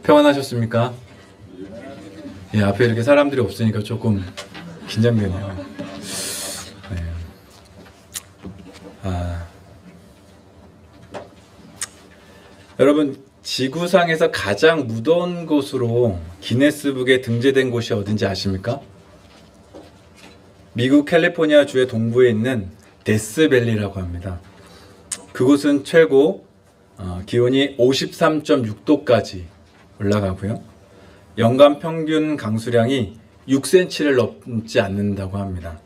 평안하셨습니까? 예, 앞에 이렇게 사람들이 없으니까 조금 긴장되네요. 네. 여러분, 지구상에서 가장 무더운 곳으로 기네스북에 등재된 곳이 어딘지 아십니까? 미국 캘리포니아 주의 동부에 있는 데스밸리라고 합니다. 그곳은 최고 기온이 53.6도까지 올라가고요. 연간 평균 강수량이 6cm를 넘지 않는다고 합니다.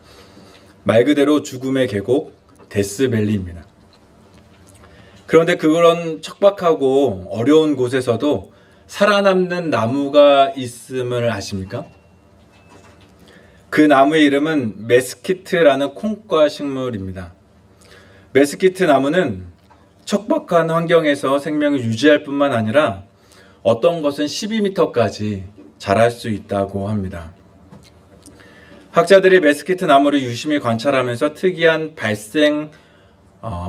말 그대로 죽음의 계곡 데스밸리입니다. 그런데 그런 척박하고 어려운 곳에서도 살아남는 나무가 있음을 아십니까? 그 나무의 이름은 메스키트라는 콩과 식물입니다. 메스키트 나무는 척박한 환경에서 생명을 유지할 뿐만 아니라 어떤 것은 12m까지 자랄 수 있다고 합니다. 학자들이 메스키트 나무를 유심히 관찰하면서 특이한 발생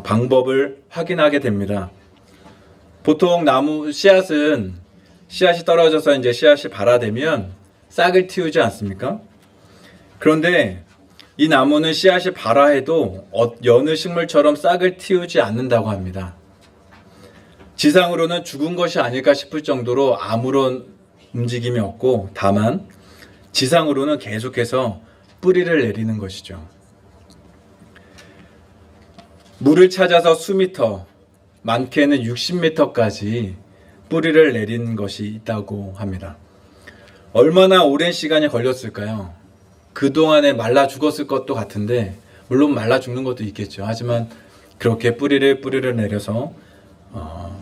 방법을 확인하게 됩니다. 보통 나무 씨앗이 떨어져서 이제 씨앗이 발아되면 싹을 틔우지 않습니까? 그런데 이 나무는 씨앗이 발아해도 여느 식물처럼 싹을 틔우지 않는다고 합니다. 지상으로는 죽은 것이 아닐까 싶을 정도로 아무런 움직임이 없고, 다만 지상으로는 계속해서 뿌리를 내리는 것이죠. 물을 찾아서 수미터, 많게는 60m까지 뿌리를 내린 것이 있다고 합니다. 얼마나 오랜 시간이 걸렸을까요? 그동안에 말라 죽었을 것도 같은데, 물론 말라 죽는 것도 있겠죠. 하지만 그렇게 뿌리를 내려서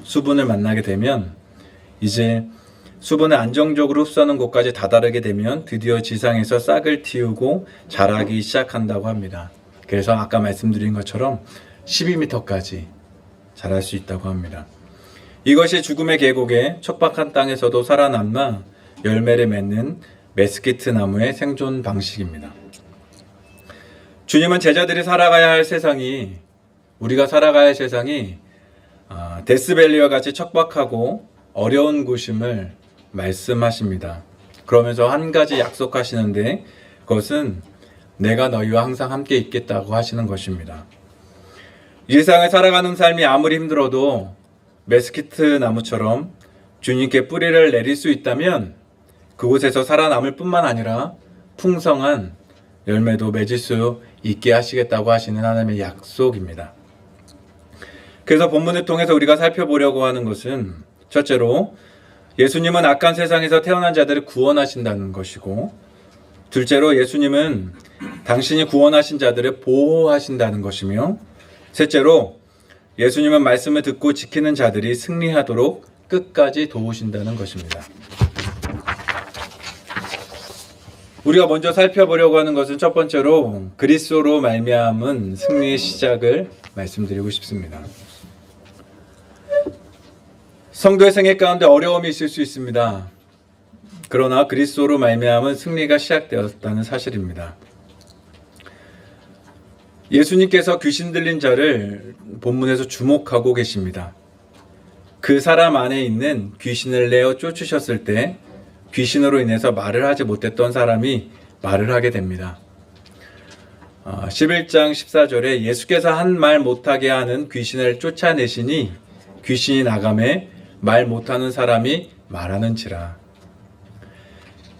수분을 만나게 되면, 이제 수분을 안정적으로 흡수하는 곳까지 다다르게 되면 드디어 지상에서 싹을 틔우고 자라기 시작한다고 합니다. 그래서 아까 말씀드린 것처럼 12m까지 자랄 수 있다고 합니다. 이것이 죽음의 계곡에 척박한 땅에서도 살아남아 열매를 맺는 메스키트 나무의 생존 방식입니다. 주님은 제자들이 살아가야 할 세상이, 우리가 살아가야 할 세상이 데스밸리와 같이 척박하고 어려운 곳임을 말씀하십니다. 그러면서 한 가지 약속하시는데, 그것은 내가 너희와 항상 함께 있겠다고 하시는 것입니다. 이 세상을 살아가는 삶이 아무리 힘들어도 메스키트 나무처럼 주님께 뿌리를 내릴 수 있다면 그곳에서 살아남을 뿐만 아니라 풍성한 열매도 맺을 수 있게 하시겠다고 하시는 하나님의 약속입니다. 그래서 본문을 통해서 우리가 살펴보려고 하는 것은, 첫째로 예수님은 악한 세상에서 태어난 자들을 구원하신다는 것이고, 둘째로 예수님은 당신이 구원하신 자들을 보호하신다는 것이며, 셋째로 예수님은 말씀을 듣고 지키는 자들이 승리하도록 끝까지 도우신다는 것입니다. 우리가 먼저 살펴보려고 하는 것은 첫 번째로 그리스도로 말미암은 승리의 시작을 말씀드리고 싶습니다. 성도의 생애 가운데 어려움이 있을 수 있습니다. 그러나 그리스도로 말미암은 승리가 시작되었다는 사실입니다. 예수님께서 귀신 들린 자를 본문에서 주목하고 계십니다. 그 사람 안에 있는 귀신을 내어 쫓으셨을 때 귀신으로 인해서 말을 하지 못했던 사람이 말을 하게 됩니다. 11장 14절에 예수께서 한 말 못하게 하는 귀신을 쫓아내시니 귀신이 나가매 말 못하는 사람이 말하는지라.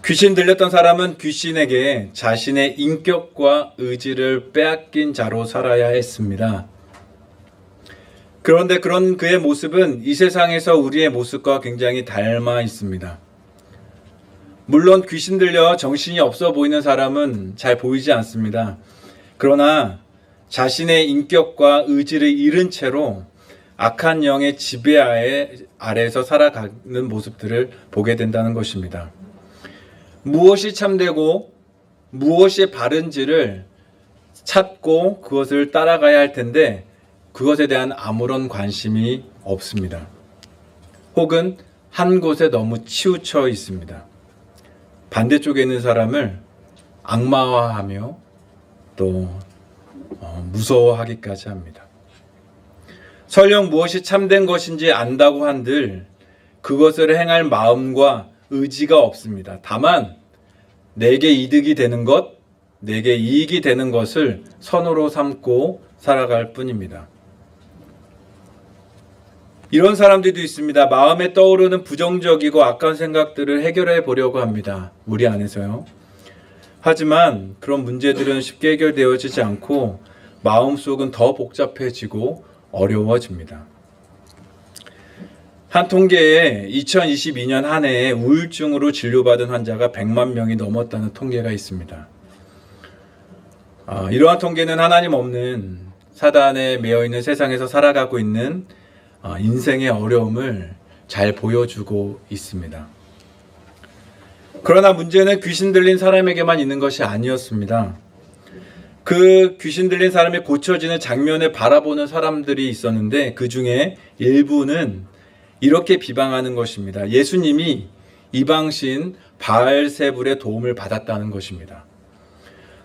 귀신 들렸던 사람은 귀신에게 자신의 인격과 의지를 빼앗긴 자로 살아야 했습니다. 그런데 그런 그의 모습은 이 세상에서 우리의 모습과 굉장히 닮아 있습니다. 물론 귀신 들려 정신이 없어 보이는 사람은 잘 보이지 않습니다. 그러나 자신의 인격과 의지를 잃은 채로 악한 영의 지배 아래에서 살아가는 모습들을 보게 된다는 것입니다. 무엇이 참되고 무엇이 바른지를 찾고 그것을 따라가야 할 텐데 그것에 대한 아무런 관심이 없습니다. 혹은 한 곳에 너무 치우쳐 있습니다. 반대쪽에 있는 사람을 악마화하며 또 무서워하기까지 합니다. 설령 무엇이 참된 것인지 안다고 한들 그것을 행할 마음과 의지가 없습니다. 다만 내게 이득이 되는 것, 내게 이익이 되는 것을 선으로 삼고 살아갈 뿐입니다. 이런 사람들도 있습니다. 마음에 떠오르는 부정적이고 악한 생각들을 해결해 보려고 합니다. 우리 안에서요. 하지만 그런 문제들은 쉽게 해결되어지지 않고 마음속은 더 복잡해지고 어려워집니다. 한 통계에 2022년 한 해에 우울증으로 진료받은 환자가 100만 명이 넘었다는 통계가 있습니다. 이러한 통계는 하나님 없는 사단에 매여 있는 세상에서 살아가고 있는 인생의 어려움을 잘 보여주고 있습니다. 그러나 문제는 귀신 들린 사람에게만 있는 것이 아니었습니다. 그 귀신 들린 사람이 고쳐지는 장면을 바라보는 사람들이 있었는데 그 중에 일부는 이렇게 비방하는 것입니다. 예수님이 이방신 바알세불의 도움을 받았다는 것입니다.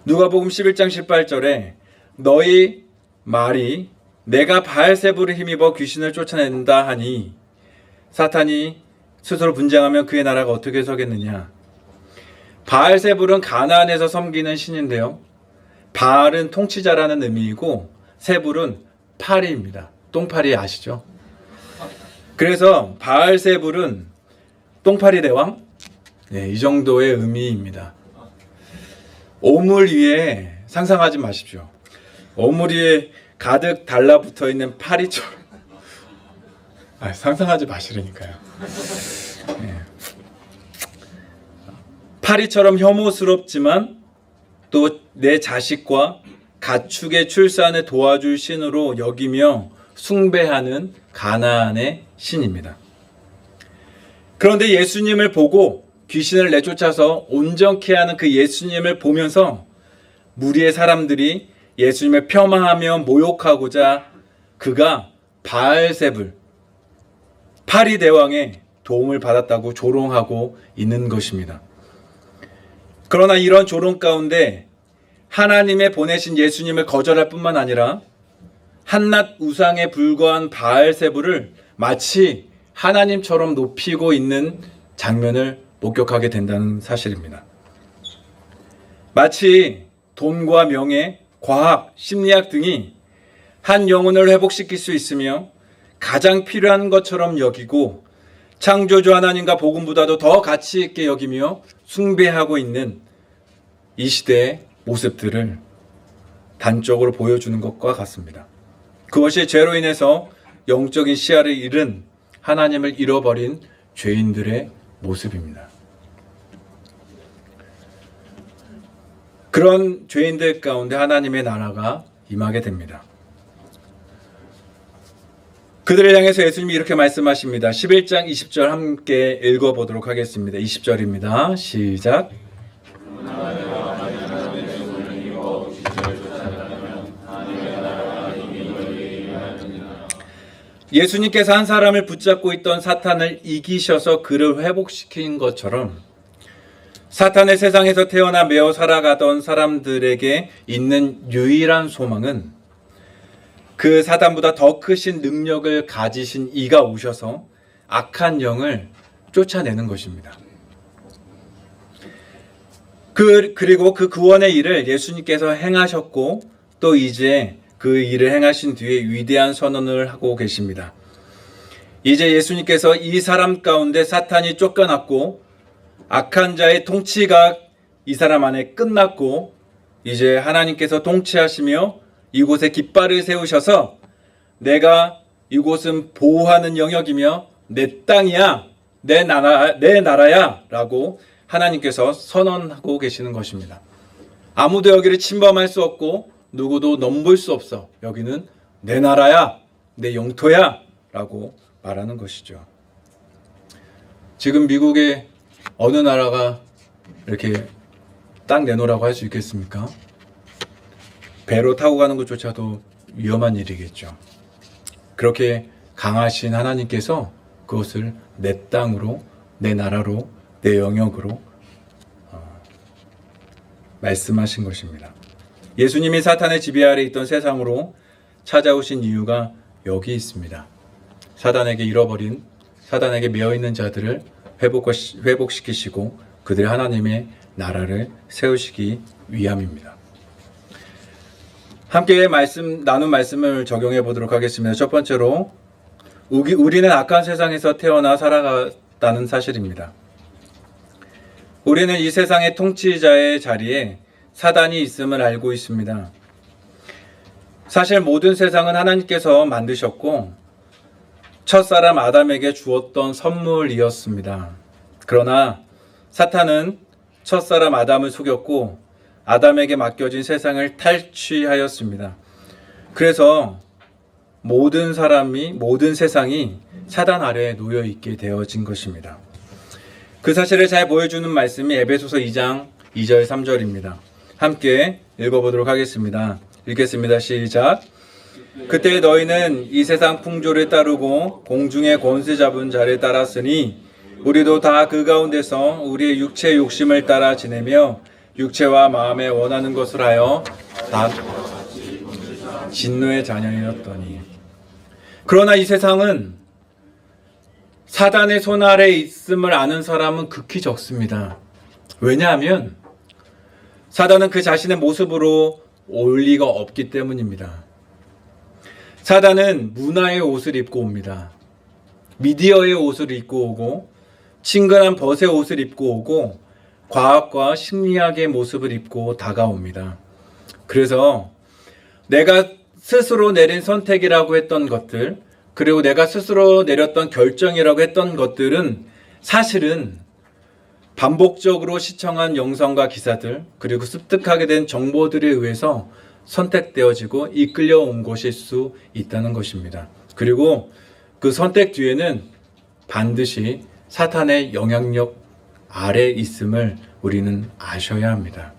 누가복음 11장 18절에 너희 말이 내가 바알세불을 힘입어 귀신을 쫓아낸다 하니 사탄이 스스로 분쟁하면 그의 나라가 어떻게 서겠느냐. 바알세불은 가나안에서 섬기는 신인데요. 바알은 통치자라는 의미이고 세불은 파리입니다. 똥파리 아시죠? 그래서 바알세불은 똥파리 대왕? 네, 이 정도의 의미입니다. 오물 위에 상상하지 마십시오. 오물 위에 가득 달라붙어 있는 파리처럼 상상하지 마시라니까요. 네. 파리처럼 혐오스럽지만 또 내 자식과 가축의 출산을 도와줄 신으로 여기며 숭배하는 가나안의 신입니다. 그런데 예수님을 보고 귀신을 내쫓아서 온전케 하는 그 예수님을 보면서 무리의 사람들이 예수님을 폄하하며 모욕하고자 그가 바알세불 파리 대왕의 도움을 받았다고 조롱하고 있는 것입니다. 그러나 이런 조롱 가운데 하나님의 보내신 예수님을 거절할 뿐만 아니라 한낱 우상에 불과한 바알세불을 마치 하나님처럼 높이고 있는 장면을 목격하게 된다는 사실입니다. 마치 돈과 명예, 과학, 심리학 등이 한 영혼을 회복시킬 수 있으며 가장 필요한 것처럼 여기고 창조주 하나님과 복음보다도 더 가치 있게 여기며 숭배하고 있는 이 시대의 모습들을 단적으로 보여주는 것과 같습니다. 그것이 죄로 인해서 영적인 시야를 잃은 하나님을 잃어버린 죄인들의 모습입니다. 그런 죄인들 가운데 하나님의 나라가 임하게 됩니다. 그들을 향해서 예수님이 이렇게 말씀하십니다. 11장 20절 함께 읽어보도록 하겠습니다. 20절입니다. 시작. 예수님께서 한 사람을 붙잡고 있던 사탄을 이기셔서 그를 회복시킨 것처럼 사탄의 세상에서 태어나 매어 살아가던 사람들에게 있는 유일한 소망은 그 사탄보다 더 크신 능력을 가지신 이가 오셔서 악한 영을 쫓아내는 것입니다. 그리고 그 구원의 일을 예수님께서 행하셨고 또 이제 그 일을 행하신 뒤에 위대한 선언을 하고 계십니다. 이제 예수님께서 이 사람 가운데 사탄이 쫓겨났고 악한 자의 통치가 이 사람 안에 끝났고 이제 하나님께서 통치하시며 이곳에 깃발을 세우셔서 내가 이곳은 보호하는 영역이며 내 땅이야, 내 나라야 라고 하나님께서 선언하고 계시는 것입니다. 아무도 여기를 침범할 수 없고 누구도 넘볼 수 없어. 여기는 내 나라야, 내 영토야 라고 말하는 것이죠. 지금 미국의 어느 나라가 이렇게 땅 내놓으라고 할 수 있겠습니까? 배로 타고 가는 것조차도 위험한 일이겠죠. 그렇게 강하신 하나님께서 그것을 내 땅으로, 내 나라로, 내 영역으로 말씀하신 것입니다. 예수님이 사탄의 지배 아래 있던 세상으로 찾아오신 이유가 여기 있습니다. 사단에게 잃어버린 사단에게 매어있는 자들을 회복시키시고 그들의 하나님의 나라를 세우시기 위함입니다. 함께 나눈 말씀을 적용해 보도록 하겠습니다. 첫 번째로 우리는 악한 세상에서 태어나 살아갔다는 사실입니다. 우리는 이 세상의 통치자의 자리에 사단이 있음을 알고 있습니다. 사실 모든 세상은 하나님께서 만드셨고 첫사람 아담에게 주었던 선물이었습니다. 그러나 사탄은 첫사람 아담을 속였고 아담에게 맡겨진 세상을 탈취하였습니다. 그래서 모든 세상이 사단 아래에 놓여 있게 되어진 것입니다. 그 사실을 잘 보여주는 말씀이 에베소서 2장 2절 3절입니다. 함께 읽어보도록 하겠습니다. 읽겠습니다. 시작. 그때 너희는 이 세상 풍조를 따르고 공중의 권세 잡은 자를 따랐으니 우리도 다 그 가운데서 우리의 육체 욕심을 따라 지내며 육체와 마음에 원하는 것을 하여 다 진노의 자녀였더니. 그러나 이 세상은 사단의 손 아래에 있음을 아는 사람은 극히 적습니다. 왜냐하면 사단은 그 자신의 모습으로 올 리가 없기 때문입니다. 사단은 문화의 옷을 입고 옵니다. 미디어의 옷을 입고 오고 친근한 벗의 옷을 입고 오고 과학과 심리학의 모습을 입고 다가옵니다. 그래서 내가 스스로 내린 선택이라고 했던 것들, 그리고 내가 스스로 내렸던 결정이라고 했던 것들은 사실은 반복적으로 시청한 영상과 기사들, 그리고 습득하게 된 정보들에 의해서 선택되어지고 이끌려온 것일 수 있다는 것입니다. 그리고 그 선택 뒤에는 반드시 사탄의 영향력 아래 있음을 우리는 아셔야 합니다.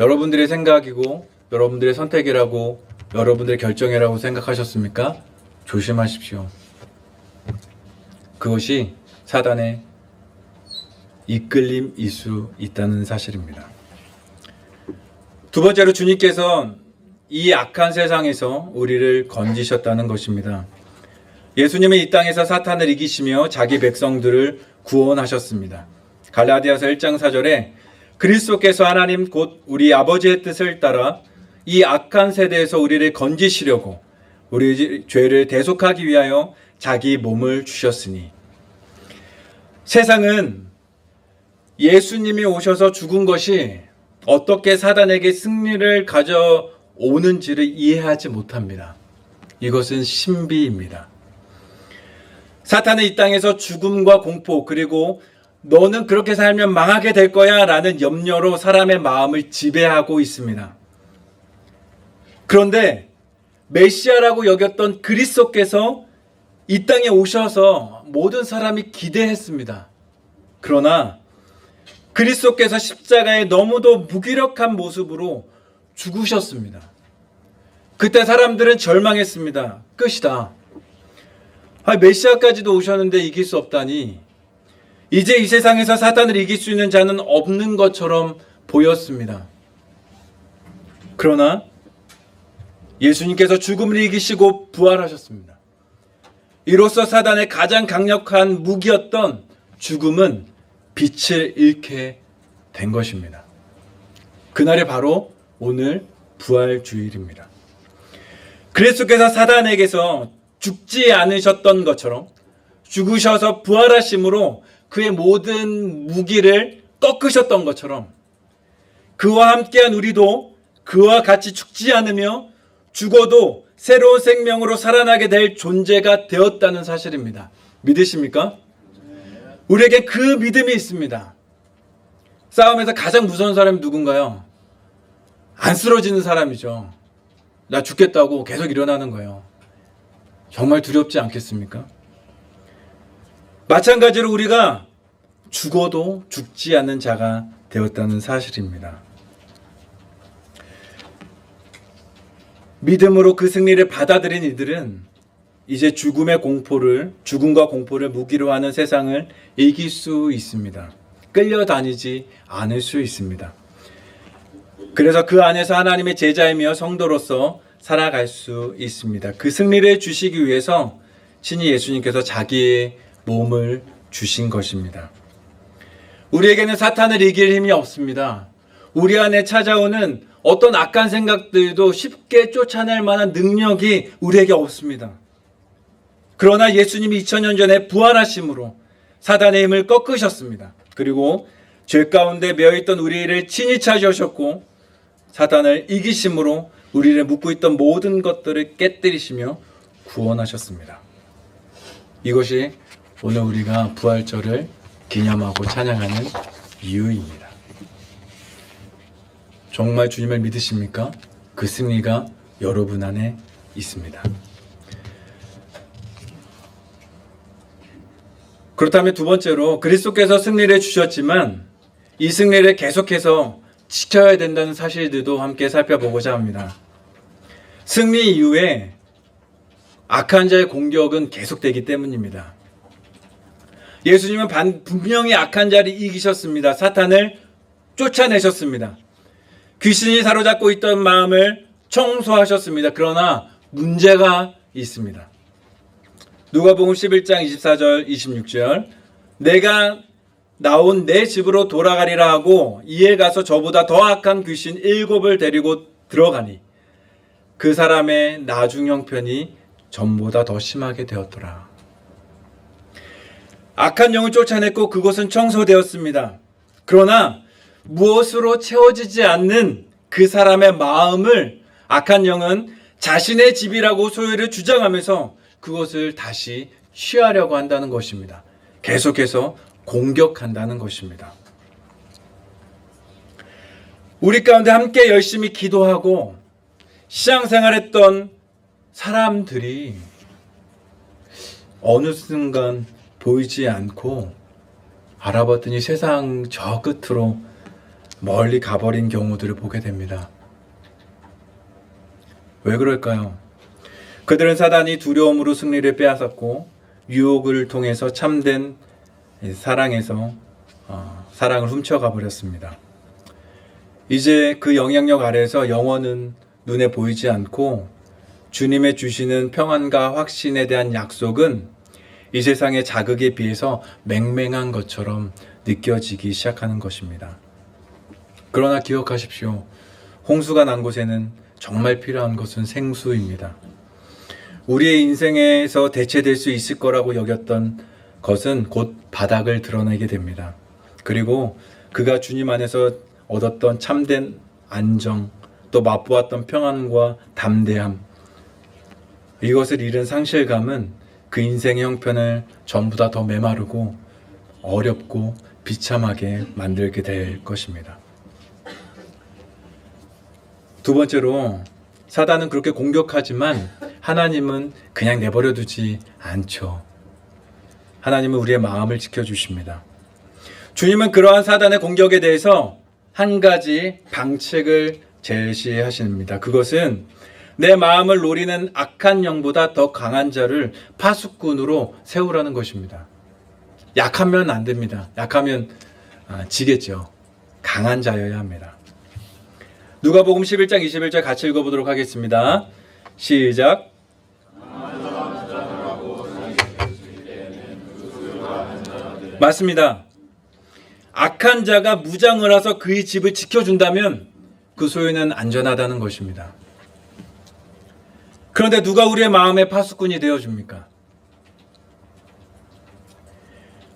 여러분들의 생각이고 여러분들의 선택이라고 여러분들의 결정이라고 생각하셨습니까? 조심하십시오. 그것이 사단의 이끌림일 수 있다는 사실입니다. 두 번째로 주님께서 이 악한 세상에서 우리를 건지셨다는 것입니다. 예수님은 이 땅에서 사탄을 이기시며 자기 백성들을 구원하셨습니다. 갈라디아서 1장 4절에 그리스도께서 하나님 곧 우리 아버지의 뜻을 따라 이 악한 세대에서 우리를 건지시려고 우리 죄를 대속하기 위하여 자기 몸을 주셨으니. 세상은 예수님이 오셔서 죽은 것이 어떻게 사단에게 승리를 가져오는지를 이해하지 못합니다. 이것은 신비입니다. 사탄은 이 땅에서 죽음과 공포, 그리고 너는 그렇게 살면 망하게 될 거야 라는 염려로 사람의 마음을 지배하고 있습니다. 그런데 메시아라고 여겼던 그리스도께서 이 땅에 오셔서 모든 사람이 기대했습니다. 그러나 그리스도께서 십자가에 너무도 무기력한 모습으로 죽으셨습니다. 그때 사람들은 절망했습니다. 끝이다. 메시아까지도 오셨는데 이길 수 없다니. 이제 이 세상에서 사탄을 이길 수 있는 자는 없는 것처럼 보였습니다. 그러나 예수님께서 죽음을 이기시고 부활하셨습니다. 이로써 사단의 가장 강력한 무기였던 죽음은 빛을 잃게 된 것입니다. 그날이 바로 오늘 부활주일입니다. 그리스도께서 사단에게서 죽지 않으셨던 것처럼 죽으셔서 부활하심으로 그의 모든 무기를 꺾으셨던 것처럼 그와 함께한 우리도 그와 같이 죽지 않으며 죽어도 새로운 생명으로 살아나게 될 존재가 되었다는 사실입니다. 믿으십니까? 우리에게 그 믿음이 있습니다. 싸움에서 가장 무서운 사람이 누군가요? 안 쓰러지는 사람이죠. 나 죽겠다고 계속 일어나는 거예요. 정말 두렵지 않겠습니까? 마찬가지로 우리가 죽어도 죽지 않는 자가 되었다는 사실입니다. 믿음으로 그 승리를 받아들인 이들은 이제 죽음과 공포를 무기로 하는 세상을 이길 수 있습니다. 끌려다니지 않을 수 있습니다. 그래서 그 안에서 하나님의 제자이며 성도로서 살아갈 수 있습니다. 그 승리를 주시기 위해서 친히 예수님께서 자기의 몸을 주신 것입니다. 우리에게는 사탄을 이길 힘이 없습니다. 우리 안에 찾아오는 어떤 악한 생각들도 쉽게 쫓아낼 만한 능력이 우리에게 없습니다. 그러나 예수님이 2000년 전에 부활하심으로 사단의 힘을 꺾으셨습니다. 그리고 죄 가운데 매여있던 우리를 친히 차지하셨고 사단을 이기심으로 우리를 묶고 있던 모든 것들을 깨뜨리시며 구원하셨습니다. 이것이 오늘 우리가 부활절을 기념하고 찬양하는 이유입니다. 정말 주님을 믿으십니까? 그 승리가 여러분 안에 있습니다. 그렇다면 두 번째로 그리스도께서 승리를 주셨지만 이 승리를 계속해서 지켜야 된다는 사실들도 함께 살펴보고자 합니다. 승리 이후에 악한 자의 공격은 계속되기 때문입니다. 예수님은 분명히 악한 자를 이기셨습니다. 사탄을 쫓아내셨습니다. 귀신이 사로잡고 있던 마음을 청소하셨습니다. 그러나 문제가 있습니다. 누가복음 11장 24절 26절 내가 나온 내 집으로 돌아가리라 하고 이에 가서 저보다 더 악한 귀신 7을 데리고 들어가니 그 사람의 나중 형편이 전보다 더 심하게 되었더라. 악한 영을 쫓아냈고 그곳은 청소되었습니다. 그러나 무엇으로 채워지지 않는 그 사람의 마음을 악한 영은 자신의 집이라고 소유를 주장하면서 그것을 다시 취하려고 한다는 것입니다. 계속해서 공격한다는 것입니다. 우리 가운데 함께 열심히 기도하고 신앙생활했던 사람들이 어느 순간 보이지 않고 알아봤더니 세상 저 끝으로 멀리 가버린 경우들을 보게 됩니다. 왜 그럴까요? 그들은 사단이 두려움으로 승리를 빼앗았고 유혹을 통해서 참된 사랑에서 사랑을 훔쳐가 버렸습니다. 이제 그 영향력 아래에서 영혼은 눈에 보이지 않고 주님의 주시는 평안과 확신에 대한 약속은 이 세상의 자극에 비해서 맹맹한 것처럼 느껴지기 시작하는 것입니다. 그러나 기억하십시오. 홍수가 난 곳에는 정말 필요한 것은 생수입니다. 우리의 인생에서 대체될 수 있을 거라고 여겼던 것은 곧 바닥을 드러내게 됩니다. 그리고 그가 주님 안에서 얻었던 참된 안정, 또 맛보았던 평안과 담대함, 이것을 잃은 상실감은 그 인생의 형편을 전부 다 더 메마르고 어렵고 비참하게 만들게 될 것입니다. 두 번째로 사단은 그렇게 공격하지만 하나님은 그냥 내버려 두지 않죠. 하나님은 우리의 마음을 지켜주십니다. 주님은 그러한 사단의 공격에 대해서 한 가지 방책을 제시하십니다. 그것은 내 마음을 노리는 악한 영보다 더 강한 자를 파수꾼으로 세우라는 것입니다. 약하면 안 됩니다. 약하면 지겠죠. 강한 자여야 합니다. 누가복음 11장 21절 같이 읽어보도록 하겠습니다. 시작. 맞습니다. 악한 자가 무장을 해서 그의 집을 지켜준다면 그 소유는 안전하다는 것입니다. 그런데 누가 우리의 마음의 파수꾼이 되어줍니까?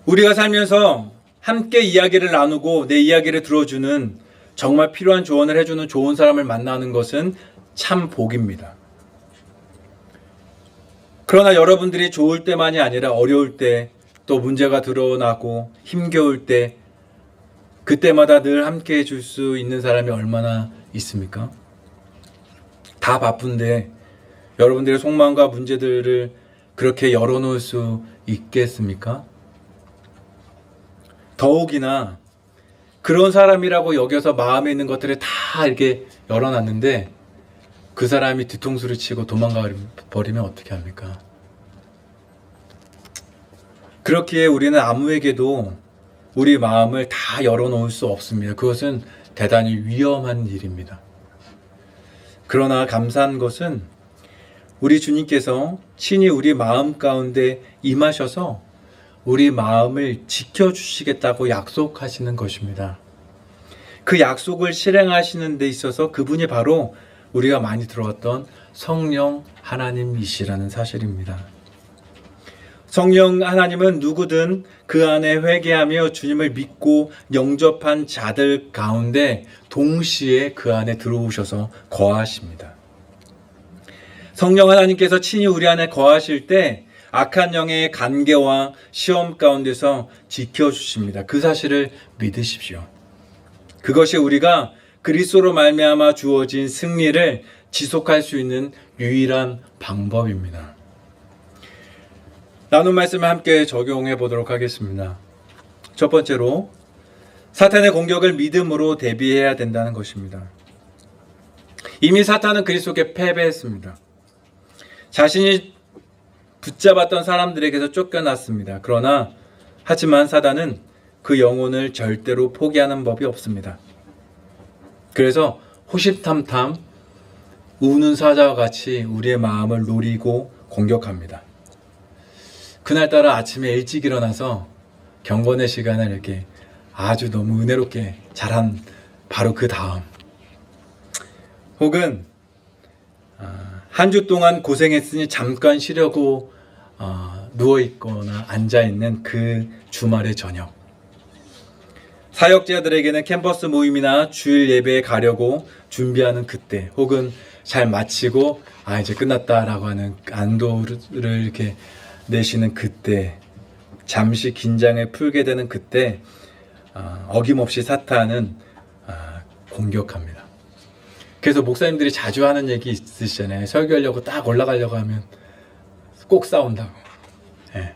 우리가 살면서 함께 이야기를 나누고 내 이야기를 들어주는 정말 필요한 조언을 해주는 좋은 사람을 만나는 것은 참 복입니다. 그러나 여러분들이 좋을 때만이 아니라 어려울 때, 또 문제가 드러나고 힘겨울 때, 그때마다 늘 함께 해줄 수 있는 사람이 얼마나 있습니까? 다 바쁜데 여러분들의 속마음과 문제들을 그렇게 열어놓을 수 있겠습니까? 더욱이나 그런 사람이라고 여겨서 마음에 있는 것들을 다 이렇게 열어놨는데 그 사람이 뒤통수를 치고 도망가 버리면 어떻게 합니까? 그렇기에 우리는 아무에게도 우리 마음을 다 열어놓을 수 없습니다. 그것은 대단히 위험한 일입니다. 그러나 감사한 것은 우리 주님께서 친히 우리 마음 가운데 임하셔서 우리 마음을 지켜주시겠다고 약속하시는 것입니다. 그 약속을 실행하시는 데 있어서 그분이 바로 우리가 많이 들어왔던 성령 하나님이시라는 사실입니다. 성령 하나님은 누구든 그 안에 회개하며 주님을 믿고 영접한 자들 가운데 동시에 그 안에 들어오셔서 거하십니다. 성령 하나님께서 친히 우리 안에 거하실 때 악한 영의 간계와 시험 가운데서 지켜주십니다. 그 사실을 믿으십시오. 그것이 우리가 그리스도로 말미암아 주어진 승리를 지속할 수 있는 유일한 방법입니다. 나눈 말씀을 함께 적용해 보도록 하겠습니다. 첫 번째로 사탄의 공격을 믿음으로 대비해야 된다는 것입니다. 이미 사탄은 그리스도께 패배했습니다. 자신이 붙잡았던 사람들에게서 쫓겨났습니다. 하지만 사단은 그 영혼을 절대로 포기하는 법이 없습니다. 그래서 호시탐탐 우는 사자와 같이 우리의 마음을 노리고 공격합니다. 그날따라 아침에 일찍 일어나서 경건의 시간을 이렇게 아주 너무 은혜롭게 잘한 바로 그 다음, 혹은 한 주 동안 고생했으니 잠깐 쉬려고 누워있거나 앉아있는 그 주말의 저녁, 사역자들에게는 캠퍼스 모임이나 주일 예배에 가려고 준비하는 그때, 혹은 잘 마치고 이제 끝났다라고 하는 안도를 이렇게 내쉬는 그때, 잠시 긴장을 풀게 되는 그때 어김없이 사탄은 공격합니다. 그래서 목사님들이 자주 하는 얘기 있으시잖아요. 설교하려고 딱 올라가려고 하면 꼭 싸운다고. 네.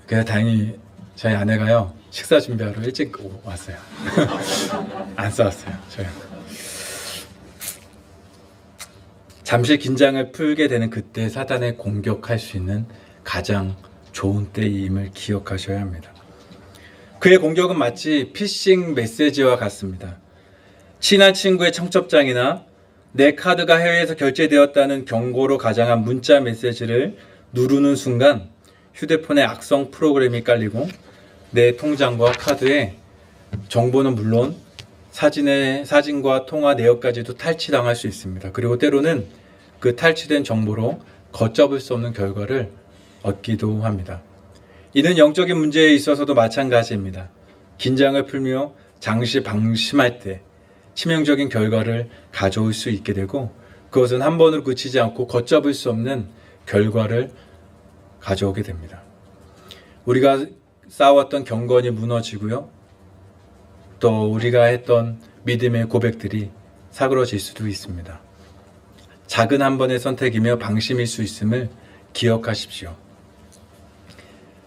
그래서 다행히 저희 아내가요, 식사 준비하러 일찍 왔어요. 안 싸웠어요. 저희. 잠시 긴장을 풀게 되는 그때 사탄에 공격할 수 있는 가장 좋은 때임을 기억하셔야 합니다. 그의 공격은 마치 피싱 메시지와 같습니다. 친한 친구의 청첩장이나 내 카드가 해외에서 결제되었다는 경고로 가장한 문자 메시지를 누르는 순간 휴대폰에 악성 프로그램이 깔리고 내 통장과 카드의 정보는 물론 사진과 통화 내역까지도 탈취당할 수 있습니다. 그리고 때로는 그 탈취된 정보로 걷잡을 수 없는 결과를 얻기도 합니다. 이는 영적인 문제에 있어서도 마찬가지입니다. 긴장을 풀며 잠시 방심할 때 치명적인 결과를 가져올 수 있게 되고, 그것은 한 번으로 그치지 않고 걷잡을 수 없는 결과를 가져오게 됩니다. 우리가 쌓아왔던 경건이 무너지고요, 또 우리가 했던 믿음의 고백들이 사그러질 수도 있습니다. 작은 한 번의 선택이며 방심일 수 있음을 기억하십시오.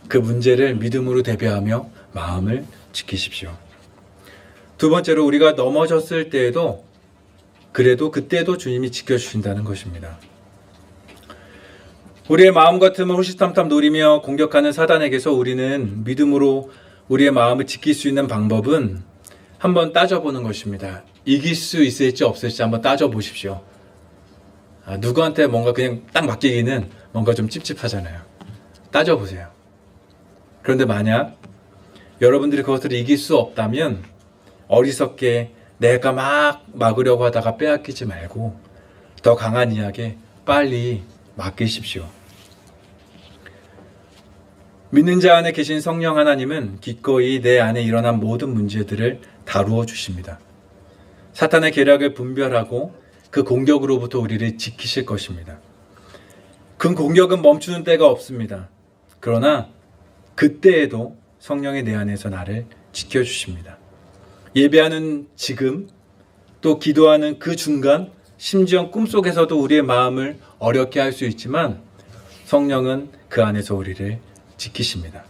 그 문제를 믿음으로 대비하며 마음을 지키십시오. 두 번째로, 우리가 넘어졌을 때에도 그래도 그때도 주님이 지켜주신다는 것입니다. 우리의 마음 같으면 호시탐탐 노리며 공격하는 사단에게서 우리는 믿음으로 우리의 마음을 지킬 수 있는 방법은 한번 따져보는 것입니다. 이길 수 있을지 없을지 한번 따져보십시오. 누구한테 뭔가 그냥 딱 맡기기는 뭔가 좀 찝찝하잖아요. 따져보세요. 그런데 만약 여러분들이 그것을 이길 수 없다면 어리석게 내가 막 막으려고 하다가 빼앗기지 말고 더 강한 이야기에 빨리 맡기십시오. 믿는 자 안에 계신 성령 하나님은 기꺼이 내 안에 일어난 모든 문제들을 다루어 주십니다. 사탄의 계략을 분별하고 그 공격으로부터 우리를 지키실 것입니다. 그 공격은 멈추는 때가 없습니다. 그러나 그때에도 성령이 내 안에서 나를 지켜주십니다. 예배하는 지금, 또 기도하는 그 중간, 심지어 꿈속에서도 우리의 마음을 어렵게 할 수 있지만 성령은 그 안에서 우리를 지키십니다.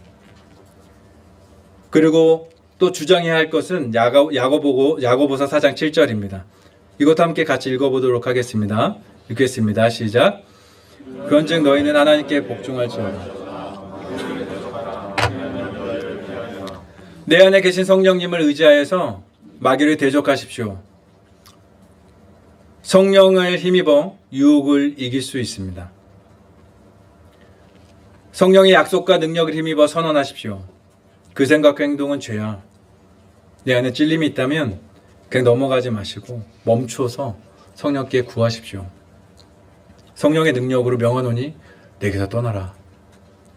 그리고 또 주장해야 할 것은 야고보서 4장 7절입니다. 이것도 함께 같이 읽어보도록 하겠습니다. 읽겠습니다. 시작. 그런즉 너희는 하나님께 복종할지어다. 내 안에 계신 성령님을 의지하여서 마귀를 대적하십시오. 성령을 힘입어 유혹을 이길 수 있습니다. 성령의 약속과 능력을 힘입어 선언하십시오. 그 생각과 행동은 죄야. 내 안에 찔림이 있다면 그냥 넘어가지 마시고 멈춰서 성령께 구하십시오. 성령의 능력으로 명하노니 내게서 떠나라.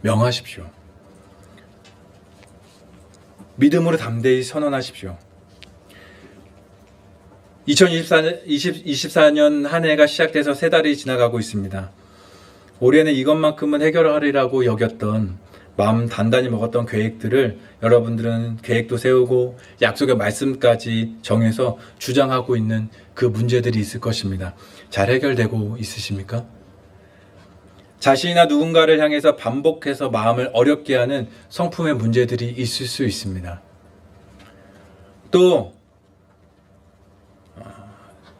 명하십시오. 믿음으로 담대히 선언하십시오. 2024년 한 해가 시작돼서 3달이 지나가고 있습니다. 올해는 이것만큼은 해결하리라고 여겼던, 마음 단단히 먹었던 계획들을 여러분들은 계획도 세우고 약속의 말씀까지 정해서 주장하고 있는 그 문제들이 있을 것입니다. 잘 해결되고 있으십니까? 자신이나 누군가를 향해서 반복해서 마음을 어렵게 하는 성품의 문제들이 있을 수 있습니다. 또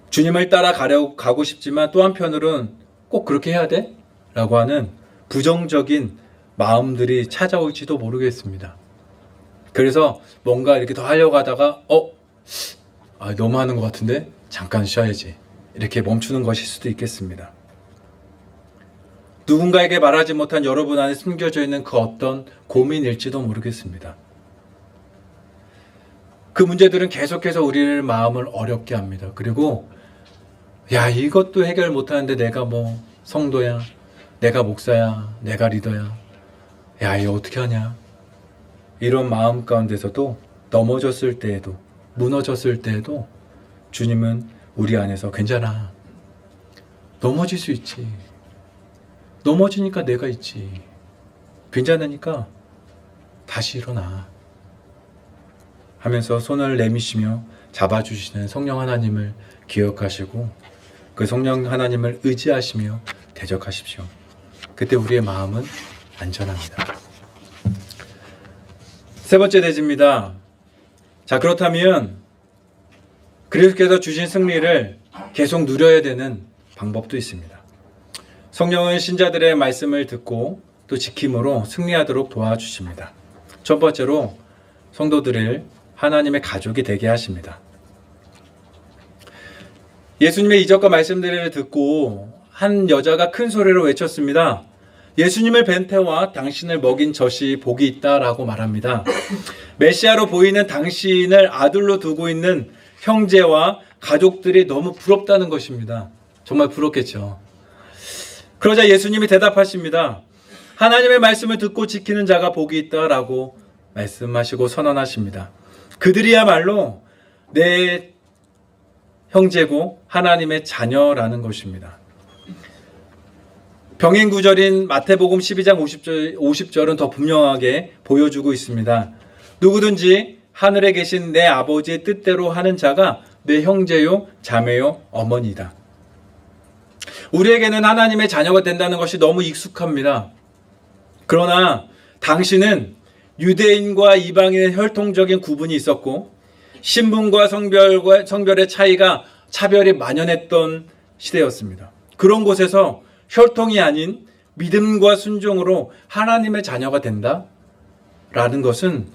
주님을 따라가고 싶지만 또 한편으로는 꼭 그렇게 해야 돼? 라고 하는 부정적인 마음들이 찾아올지도 모르겠습니다. 그래서 뭔가 이렇게 더 하려고 하다가 너무 하는 것 같은데 잠깐 쉬어야지, 이렇게 멈추는 것일 수도 있겠습니다. 누군가에게 말하지 못한 여러분 안에 숨겨져 있는 그 어떤 고민일지도 모르겠습니다. 그 문제들은 계속해서 우리의 마음을 어렵게 합니다. 그리고 이것도 해결 못하는데 내가 뭐 성도야, 내가 목사야, 내가 리더야, 이거 어떻게 하냐, 이런 마음 가운데서도 넘어졌을 때에도, 무너졌을 때에도 주님은 우리 안에서 괜찮아, 넘어질 수 있지, 넘어지니까 내가 있지, 괜찮으니까 다시 일어나 하면서 손을 내미시며 잡아주시는 성령 하나님을 기억하시고 그 성령 하나님을 의지하시며 대적하십시오. 그때 우리의 마음은 안전합니다. 세 번째 대지입니다. 자, 그렇다면 그리스도께서 주신 승리를 계속 누려야 되는 방법도 있습니다. 성령은 신자들의 말씀을 듣고 또 지킴으로 승리하도록 도와주십니다. 첫 번째로 성도들을 하나님의 가족이 되게 하십니다. 예수님의 이적과 말씀들을 듣고 한 여자가 큰 소리로 외쳤습니다. 예수님을 뵌 태와 당신을 먹인 젖이 복이 있다라고 말합니다. 메시아로 보이는 당신을 아들로 두고 있는 형제와 가족들이 너무 부럽다는 것입니다. 정말 부럽겠죠. 그러자 예수님이 대답하십니다. 하나님의 말씀을 듣고 지키는 자가 복이 있다라고 말씀하시고 선언하십니다. 그들이야말로 내 형제고 하나님의 자녀라는 것입니다. 병행 구절인 마태복음 12장 50절은 더 분명하게 보여주고 있습니다. 누구든지 하늘에 계신 내 아버지의 뜻대로 하는 자가 내 형제요, 자매요, 어머니다. 우리에게는 하나님의 자녀가 된다는 것이 너무 익숙합니다. 그러나 당시는 유대인과 이방인의 혈통적인 구분이 있었고 신분과 성별의 차별이 만연했던 시대였습니다. 그런 곳에서 혈통이 아닌 믿음과 순종으로 하나님의 자녀가 된다라는 것은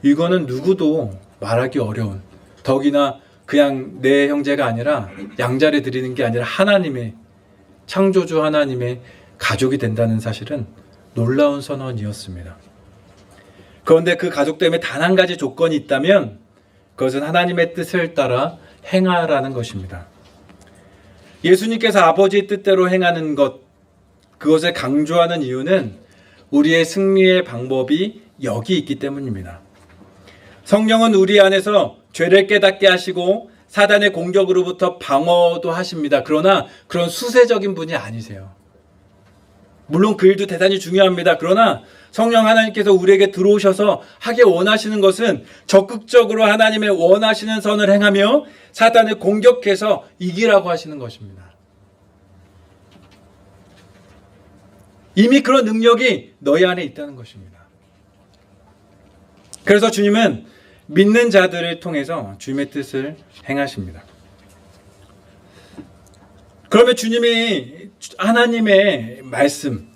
이거는 누구도 말하기 어려운, 더기나 그냥 내 형제가 아니라 양자를 드리는 게 아니라 하나님의 창조주 하나님의 가족이 된다는 사실은 놀라운 선언이었습니다. 그런데 그 가족 때문에 단 한 가지 조건이 있다면 그것은 하나님의 뜻을 따라 행하라는 것입니다. 예수님께서 아버지의 뜻대로 행하는 것, 그것을 강조하는 이유는 우리의 승리의 방법이 여기 있기 때문입니다. 성령은 우리 안에서 죄를 깨닫게 하시고 사단의 공격으로부터 방어도 하십니다. 그러나 그런 수세적인 분이 아니세요. 물론 그 일도 대단히 중요합니다. 그러나 성령 하나님께서 우리에게 들어오셔서 하기 원하시는 것은 적극적으로 하나님의 원하시는 선을 행하며 사단을 공격해서 이기라고 하시는 것입니다. 이미 그런 능력이 너희 안에 있다는 것입니다. 그래서 주님은 믿는 자들을 통해서 주님의 뜻을 행하십니다. 그러면 주님이 하나님의 말씀,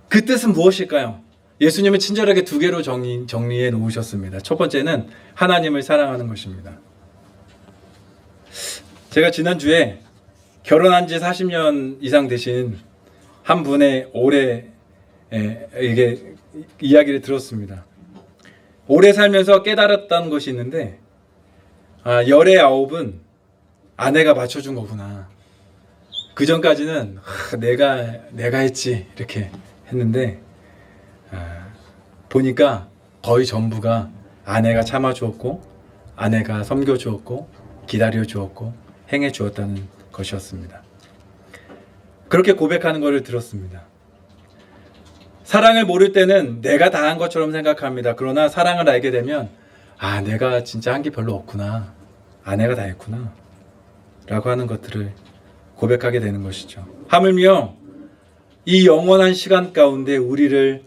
그 뜻은 무엇일까요? 예수님은 친절하게 2개로 정리해 놓으셨습니다. 첫 번째는 하나님을 사랑하는 것입니다. 제가 지난주에 결혼한 지 40년 이상 되신 한 분의 올해 이게 이야기를 들었습니다. 오래 살면서 깨달았던 것이 있는데, 열의 아홉은 아내가 맞춰준 거구나. 그 전까지는 내가 했지 이렇게 했는데, 보니까 거의 전부가 아내가 참아주었고, 아내가 섬겨주었고, 기다려주었고, 행해주었다는 것이었습니다. 그렇게 고백하는 것을 들었습니다. 사랑을 모를 때는 내가 다 한 것처럼 생각합니다. 그러나 사랑을 알게 되면 내가 진짜 한 게 별로 없구나. 아내가 다 했구나. 라고 하는 것들을 고백하게 되는 것이죠. 하물며 이 영원한 시간 가운데 우리를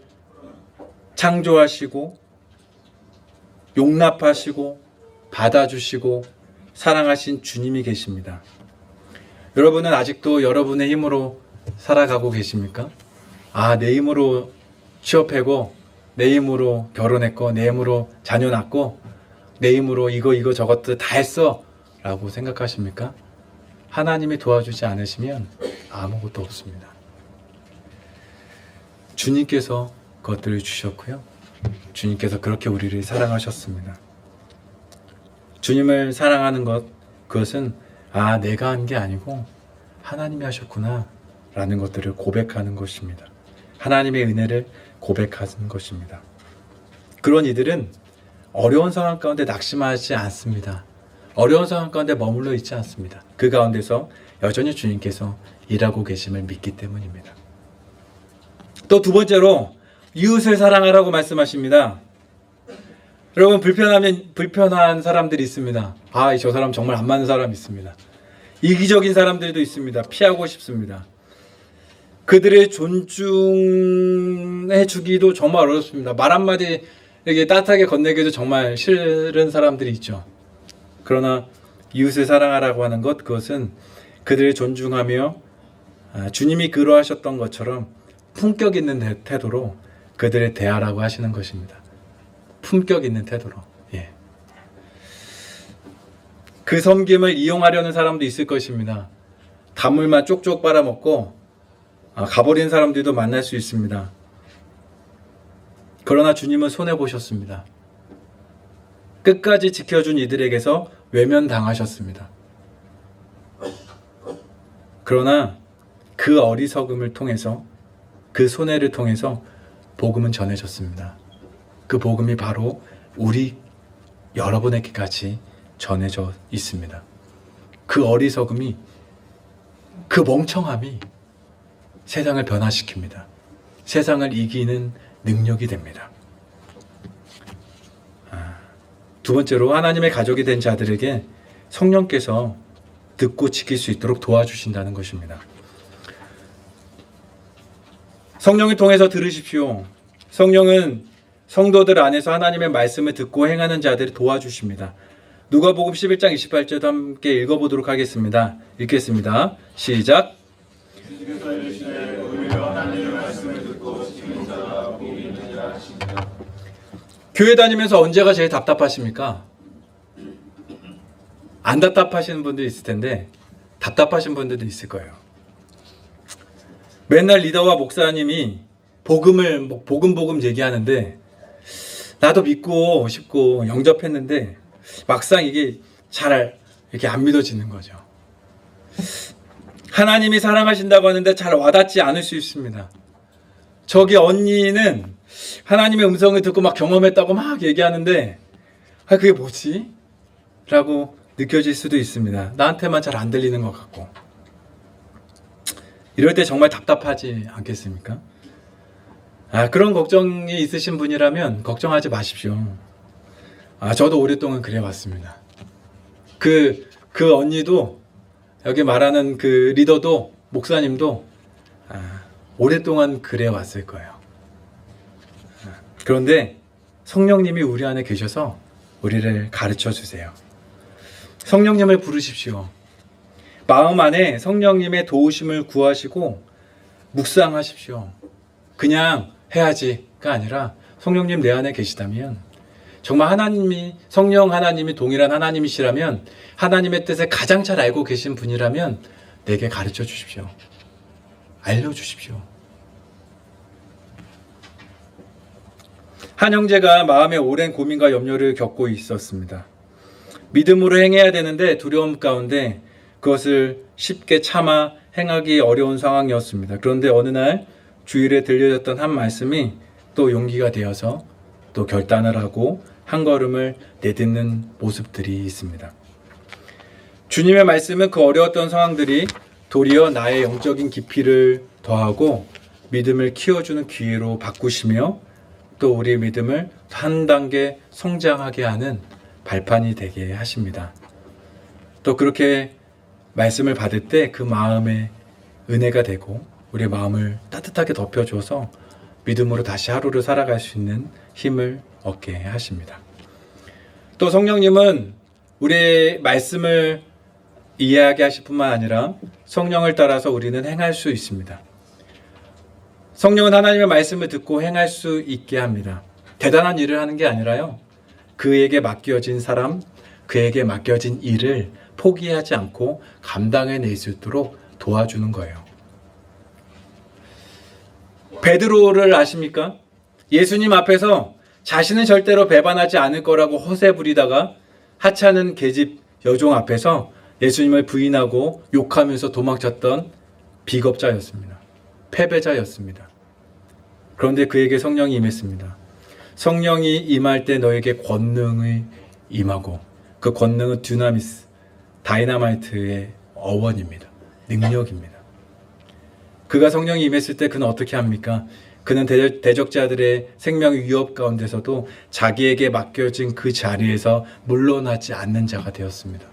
창조하시고 용납하시고 받아주시고 사랑하신 주님이 계십니다. 여러분은 아직도 여러분의 힘으로 살아가고 계십니까? 내 힘으로 취업하고, 내 힘으로 결혼했고, 내 힘으로 자녀 낳고, 내 힘으로 이거 저것들 다 했어 라고 생각하십니까? 하나님이 도와주지 않으시면 아무것도 없습니다. 주님께서 그것들을 주셨고요. 주님께서 그렇게 우리를 사랑하셨습니다. 주님을 사랑하는 것, 그것은 내가 한 게 아니고 하나님이 하셨구나 라는 것들을 고백하는 것입니다. 하나님의 은혜를 고백하는 것입니다. 그런 이들은 어려운 상황 가운데 낙심하지 않습니다. 어려운 상황 가운데 머물러 있지 않습니다. 그 가운데서 여전히 주님께서 일하고 계심을 믿기 때문입니다. 또 두 번째로 이웃을 사랑하라고 말씀하십니다. 여러분, 불편한 사람들이 있습니다. 저 사람 정말 안 맞는 사람이 있습니다. 이기적인 사람들도 있습니다. 피하고 싶습니다. 그들을 존중해 주기도 정말 어렵습니다. 말 한마디 이렇게 따뜻하게 건네기도 정말 싫은 사람들이 있죠. 그러나 이웃을 사랑하라고 하는 것, 그것은 그들을 존중하며 주님이 그러하셨던 것처럼 품격 있는 태도로 그들을 대하라고 하시는 것입니다. 품격 있는 태도로. 그 섬김을 이용하려는 사람도 있을 것입니다. 단물만 쪽쪽 빨아먹고 가버린 사람들도 만날 수 있습니다. 그러나 주님은 손해보셨습니다. 끝까지 지켜준 이들에게서 외면당하셨습니다. 그러나 그 어리석음을 통해서, 그 손해를 통해서 복음은 전해졌습니다. 그 복음이 바로 여러분에게까지 전해져 있습니다. 그 어리석음이, 그 멍청함이 세상을 변화시킵니다. 세상을 이기는 능력이 됩니다. 두 번째로 하나님의 가족이 된 자들에게 성령께서 듣고 지킬 수 있도록 도와주신다는 것입니다. 성령을 통해서 들으십시오. 성령은 성도들 안에서 하나님의 말씀을 듣고 행하는 자들을 도와주십니다. 누가복음 11장 28절도 함께 읽어보도록 하겠습니다. 읽겠습니다. 시작. 교회 다니면서 언제가 제일 답답하십니까? 안 답답하시는 분도 있을 텐데 답답하신 분들도 있을 거예요. 맨날 리더와 목사님이 복음 얘기하는데 나도 믿고 싶고 영접했는데 막상 이게 잘 이렇게 안 믿어지는 거죠. 하나님이 사랑하신다고 하는데 잘 와닿지 않을 수 있습니다. 저기 언니는 하나님의 음성을 듣고 막 경험했다고 막 얘기하는데 그게 뭐지? 라고 느껴질 수도 있습니다. 나한테만 잘 안 들리는 것 같고. 이럴 때 정말 답답하지 않겠습니까? 그런 걱정이 있으신 분이라면 걱정하지 마십시오. 저도 오랫동안 그래 왔습니다. 그 언니도, 여기 말하는 그 리더도, 목사님도 오랫동안 그래 왔을 거예요. 그런데 성령님이 우리 안에 계셔서 우리를 가르쳐 주세요. 성령님을 부르십시오. 마음 안에 성령님의 도우심을 구하시고 묵상하십시오. 그냥 해야지가 아니라 성령님 내 안에 계시다면, 정말 성령 하나님이 동일한 하나님이시라면, 하나님의 뜻을 가장 잘 알고 계신 분이라면 저에게 가르쳐 주십시오. 알려주십시오. 한 형제가 마음에 오랜 고민과 염려를 겪고 있었습니다. 믿음으로 행해야 되는데 두려움 가운데 그것을 쉽게 참아 행하기 어려운 상황이었습니다. 그런데 어느 날 주일에 들려졌던 한 말씀이 또 용기가 되어서 또 결단을 하고 한 걸음을 내딛는 모습들이 있습니다. 주님의 말씀은 그 어려웠던 상황들이 도리어 나의 영적인 깊이를 더하고 믿음을 키워주는 기회로 바꾸시며 또 우리의 믿음을 한 단계 성장하게 하는 발판이 되게 하십니다. 또 그렇게 말씀을 받을 때 그 마음에 은혜가 되고 우리의 마음을 따뜻하게 덮여줘서 믿음으로 다시 하루를 살아갈 수 있는 힘을 얻게 하십니다. 또 성령님은 우리의 말씀을 이해하게 하실 뿐만 아니라 성령을 따라서 우리는 행할 수 있습니다. 성령은 하나님의 말씀을 듣고 행할 수 있게 합니다. 대단한 일을 하는 게 아니라요. 그에게 맡겨진 사람, 그에게 맡겨진 일을 포기하지 않고 감당해낼 수 있도록 도와주는 거예요. 베드로를 아십니까? 예수님 앞에서 자신은 절대로 배반하지 않을 거라고 허세 부리다가 하찮은 계집 여종 앞에서 예수님을 부인하고 욕하면서 도망쳤던 비겁자였습니다. 패배자였습니다. 그런데 그에게 성령이 임했습니다. 성령이 임할 때 너에게 권능이 임하고 그 권능은 듀나미스, 다이나마이트의 어원입니다. 능력입니다. 그가 성령이 임했을 때 그는 어떻게 합니까? 그는 대적자들의 생명 위협 가운데서도 자기에게 맡겨진 그 자리에서 물러나지 않는 자가 되었습니다.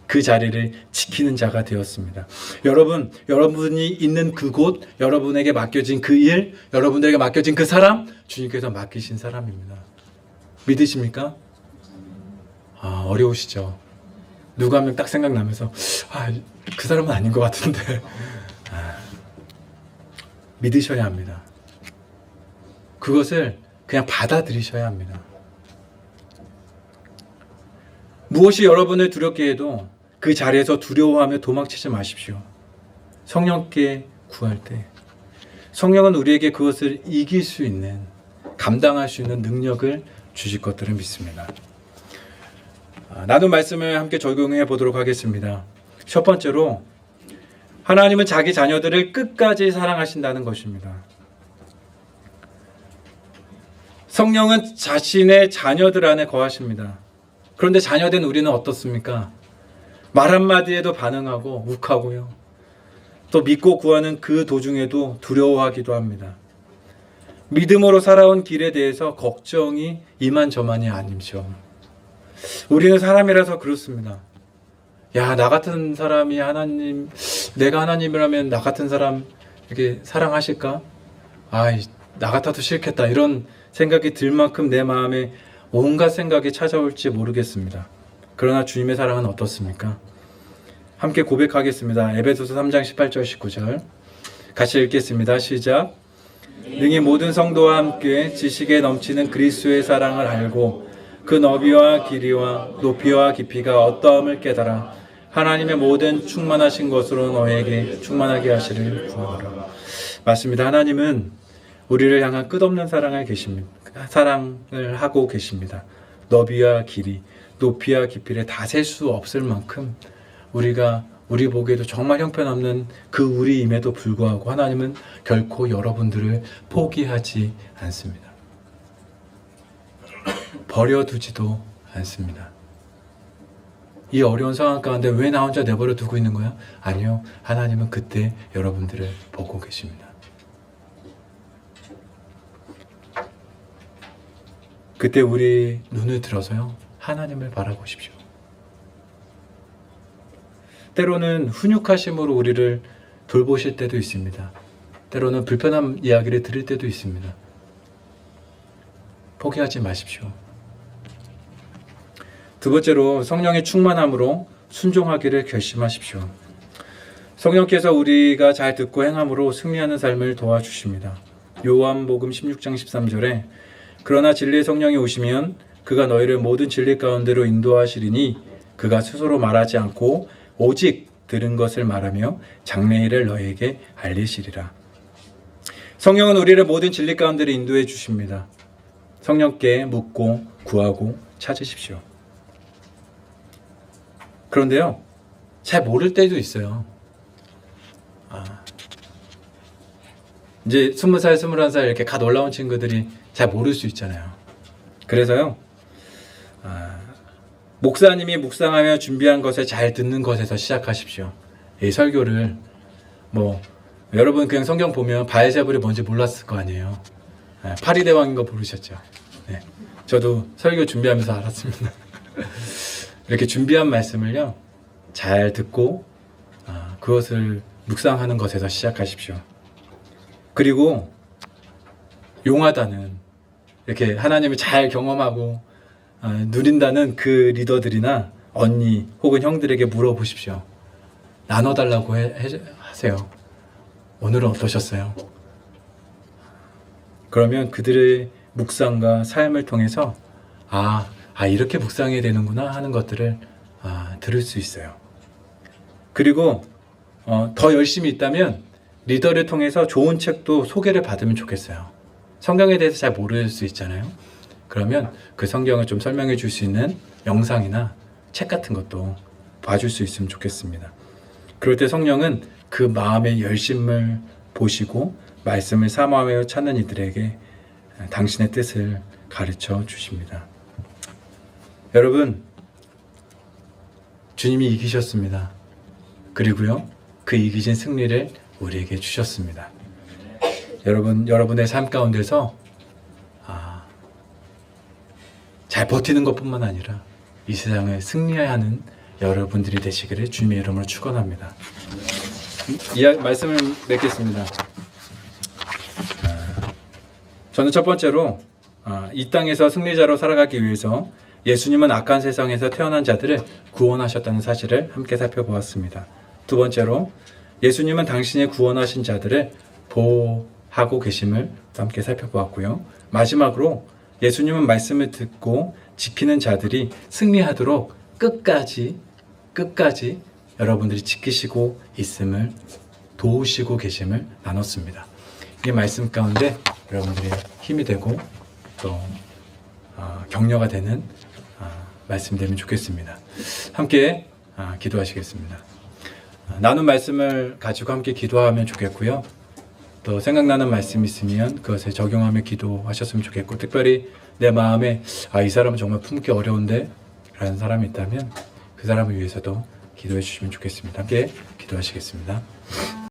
그 자리를 지키는 자가 되었습니다. 여러분이 있는 그곳, 여러분에게 맡겨진 그 일, 여러분들에게 맡겨진 그 사람, 주님께서 맡기신 사람입니다. 믿으십니까? 어려우시죠? 누가 한 명 딱 생각나면서 그 사람은 아닌 것 같은데 믿으셔야 합니다. 그것을 그냥 받아들이셔야 합니다. 무엇이 여러분을 두렵게 해도 그 자리에서 두려워하며 도망치지 마십시오. 성령께 구할 때 성령은 우리에게 그것을 이길 수 있는, 감당할 수 있는 능력을 주실 것들을 믿습니다. 나눈 말씀을 함께 적용해 보도록 하겠습니다. 첫 번째로 하나님은 자기 자녀들을 끝까지 사랑하신다는 것입니다. 성령은 자신의 자녀들 안에 거하십니다. 그런데 자녀된 우리는 어떻습니까? 말 한마디에도 반응하고 욱하고요. 또 믿고 구하는 그 도중에도 두려워하기도 합니다. 믿음으로 살아온 길에 대해서 걱정이 이만저만이 아니죠. 우리는 사람이라서 그렇습니다. 나 같은 사람이 내가 하나님이라면 나 같은 사람 이렇게 사랑하실까? 나 같아도 싫겠다. 이런 생각이 들 만큼 내 마음에 온갖 생각이 찾아올지 모르겠습니다. 그러나 주님의 사랑은 어떻습니까? 함께 고백하겠습니다. 에베소서 3장 18절 19절 같이 읽겠습니다. 시작. 능히 모든 성도와 함께 지식에 넘치는 그리스도의 사랑을 알고 그 너비와 길이와 높이와 깊이가 어떠함을 깨달아 하나님의 모든 충만하신 것으로 너에게 충만하게 하시를 구하노라. 맞습니다. 하나님은 우리를 향한 끝없는 사랑을 하고 계십니다. 너비와 길이, 높이와 깊이를 다 셀 수 없을 만큼 우리 보기에도 정말 형편없는 그 우리임에도 불구하고 하나님은 결코 여러분들을 포기하지 않습니다. 버려두지도 않습니다. 이 어려운 상황 가운데 왜 나 혼자 내버려 두고 있는 거야? 아니요. 하나님은 그때 여러분들을 보고 계십니다. 그때 우리 눈을 들어서요. 하나님을 바라보십시오. 때로는 훈육하심으로 우리를 돌보실 때도 있습니다. 때로는 불편한 이야기를 들을 때도 있습니다. 포기하지 마십시오. 두 번째로 성령의 충만함으로 순종하기를 결심하십시오. 성령께서 우리가 잘 듣고 행함으로 승리하는 삶을 도와주십니다. 요한복음 16장 13절에 그러나 진리의 성령이 오시면 그가 너희를 모든 진리 가운데로 인도하시리니 그가 스스로 말하지 않고 오직 들은 것을 말하며 장래일을 너희에게 알리시리라. 성령은 우리를 모든 진리 가운데로 인도해 주십니다. 성령께 묻고 구하고 찾으십시오. 그런데요, 잘 모를 때도 있어요. 이제 20살, 21살 이렇게 갓 올라온 친구들이 잘 모를 수 있잖아요. 그래서요, 목사님이 묵상하며 준비한 것을 잘 듣는 것에서 시작하십시오. 이 설교를 여러분 그냥 성경 보면 바알세불이 뭔지 몰랐을 거 아니에요. 파리대왕인 거 모르셨죠. 네, 저도 설교 준비하면서 알았습니다. 이렇게 준비한 말씀을요, 잘 듣고 그것을 묵상하는 것에서 시작하십시오. 그리고 용하다는, 이렇게 하나님을 잘 경험하고 누린다는 그 리더들이나 언니 혹은 형들에게 물어보십시오. 나눠달라고 하세요. 오늘은 어떠셨어요? 그러면 그들의 묵상과 삶을 통해서 이렇게 묵상해야 되는구나 하는 것들을 들을 수 있어요. 그리고 더 열심히 있다면 리더를 통해서 좋은 책도 소개를 받으면 좋겠어요. 성경에 대해서 잘 모를 수 있잖아요. 그러면 그 성경을 좀 설명해 줄 수 있는 영상이나 책 같은 것도 봐줄 수 있으면 좋겠습니다. 그럴 때 성령은 그 마음의 열심을 보시고 말씀을 사모하며 찾는 이들에게 당신의 뜻을 가르쳐 주십니다. 여러분, 주님이 이기셨습니다. 그리고요, 그 이기신 승리를 우리에게 주셨습니다. 여러분의 삶 가운데서 잘 버티는 것뿐만 아니라 이 세상을 승리하는 여러분들이 되시기를 주님의 이름으로 축원합니다. 말씀을 맺겠습니다. 저는 첫 번째로 이 땅에서 승리자로 살아가기 위해서 예수님은 악한 세상에서 태어난 자들을 구원하셨다는 사실을 함께 살펴보았습니다. 두 번째로 예수님은 당신의 구원하신 자들을 보호하고 계심을 함께 살펴보았고요. 마지막으로 예수님은 말씀을 듣고 지키는 자들이 승리하도록 끝까지 여러분들이 지키시고 있음을, 도우시고 계심을 나눴습니다. 이 말씀 가운데 여러분들의 힘이 되고 또 격려가 되는 말씀 되면 좋겠습니다. 함께 기도하시겠습니다. 나눈 말씀을 가지고 함께 기도하면 좋겠고요. 또 생각나는 말씀 있으면 그것에 적용하며 기도하셨으면 좋겠고, 특별히 내 마음에 이 사람은 정말 품기 어려운데 라는 사람이 있다면 그 사람을 위해서도 기도해 주시면 좋겠습니다. 함께 기도하시겠습니다.